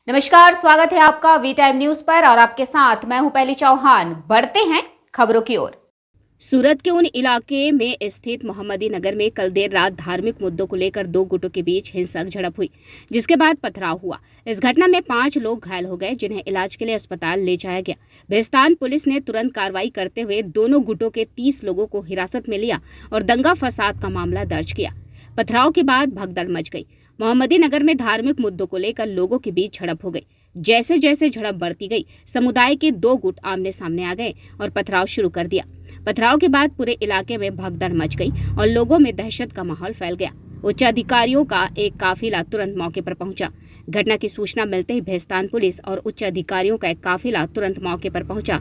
नमस्कार, स्वागत है आपका वी टाइम न्यूज पर और आपके साथ मैं हूं पहली चौहान। बढ़ते हैं खबरों की ओर। सूरत के उन इलाके में स्थित मोहम्मदी नगर में कल देर रात धार्मिक मुद्दों को लेकर दो गुटों के बीच हिंसक झड़प हुई, जिसके बाद पथराव हुआ। इस घटना में 5 लोग घायल हो गए, जिन्हें इलाज के लिए अस्पताल ले जाया गया। बेस्तान पुलिस ने तुरंत कार्रवाई करते हुए दोनों गुटों के 30 लोगों को हिरासत में लिया और दंगा फसाद का मामला दर्ज किया। पथराव के बाद भगदड़ मच गई। मोहम्मदी नगर में धार्मिक मुद्दों को लेकर लोगों के बीच झड़प हो गई। जैसे जैसे झड़प बढ़ती गई, समुदाय के दो गुट आमने सामने आ गए और पथराव शुरू कर दिया। पथराव के बाद पूरे इलाके में भगदड़ मच गई और लोगों में दहशत का माहौल फैल गया। उच्च अधिकारियों का एक काफिला तुरंत मौके पर पहुंचा। घटना की सूचना मिलते ही बेस्तान पुलिस और उच्च अधिकारियों का एक काफिला तुरंत मौके पर पहुंचा।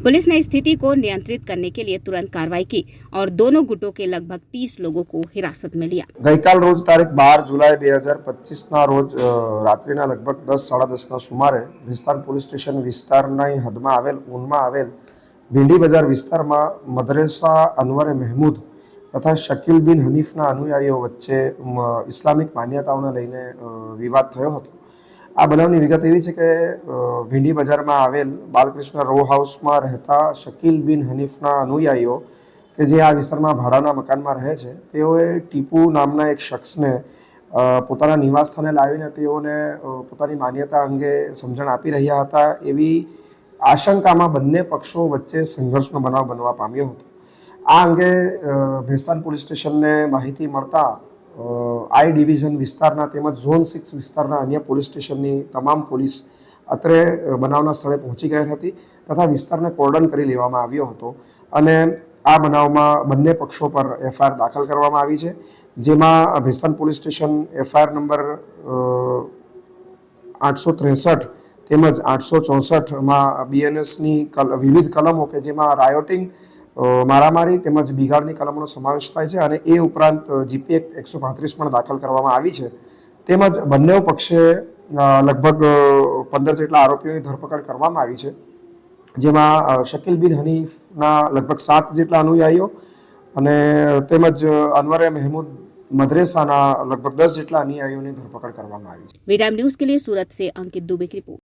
पुलिस ने स्थिति को नियंत्रित करने के लिए तुरंत कार्रवाई की और दोनों गुटों के लगभग 30 लोगों को हिरासत में लिया। ગઈકાલ રોજ તારીખ 12 જુલાઈ 2025ના રોજ રાત્રિના લગભગ 10-10:30ના સુમારે વિસ્તાર પોલીસ સ્ટેશન વિસ્તારની હદમાં આવેલ ઊનમાં આવેલ ભીંડી બજાર વિસ્તારમાં મદરેસા અનવરે મહેમૂદ તથા શકીલ બિન હનીફના અનુયાયીઓ વચ્ચે ઇસ્લામિક માન્યતાઓને લઈને વિવાદ થયો હતો। આ બનાવની વિગત એવી છે કે ભીંડી બજારમાં આવેલ બાલકૃષ્ણ રો હાઉસમાં રહેતા શકીલ બિન હનીફના અનુયાયીઓ કે જે આ વિસ્તારમાં ભાડાના મકાનમાં રહે છે, તેઓએ ટીપુ નામના એક શખ્સને પોતાના નિવાસસ્થાને લાવીને તેઓને પોતાની માન્યતા અંગે સમજણ આપી રહ્યા હતા એવી આશંકામાં બંને પક્ષો વચ્ચે સંઘર્ષનો બનાવ બનવા પામ્યો હતો। આ અંગે ભેસ્તાન પોલીસ સ્ટેશનને માહિતી મળતા આઈ ડિવિઝન વિસ્તારના તેમજ ઝોન 6 વિસ્તારના અન્ય પોલીસ સ્ટેશનની તમામ પોલીસ અત્રે બનાવના સ્થળે પહોંચી ગઈ હતી તથા વિસ્તારને કોર્ડન કરી લેવામાં આવ્યો હતો અને આ બનાવમાં બંને પક્ષો પર એફઆઈઆર દાખલ કરવામાં આવી છે, જેમાં Bhestan police station FIR number 863 તેમજ 864માં બીએનએસની વિવિધ કલમો કે જેમાં રાયોટિંગ, મારામારી તેમજ બિગાડની કલમોનો સમાવેશ થાય છે અને એ ઉપરાંત જીપી એક્ટ 135 પણ દાખલ કરવામાં આવી છે। તેમજ બંને પક્ષે લગભગ 15 જેટલા આરોપીઓની ધરપકડ કરવામાં આવી છે, જેમાં શકીલ બિન હનીફના લગભગ 7 જેટલા અનુયાયીઓ અને તેમજ અનવરે મહેમૂદ મદરેસાના લગભગ 10 જેટલા અનુયાયીઓની ધરપકડ કરવામાં આવી છે। वी टाइम न्यूज के लिए सूरत से अंकित दुबे की रिपोर्ट।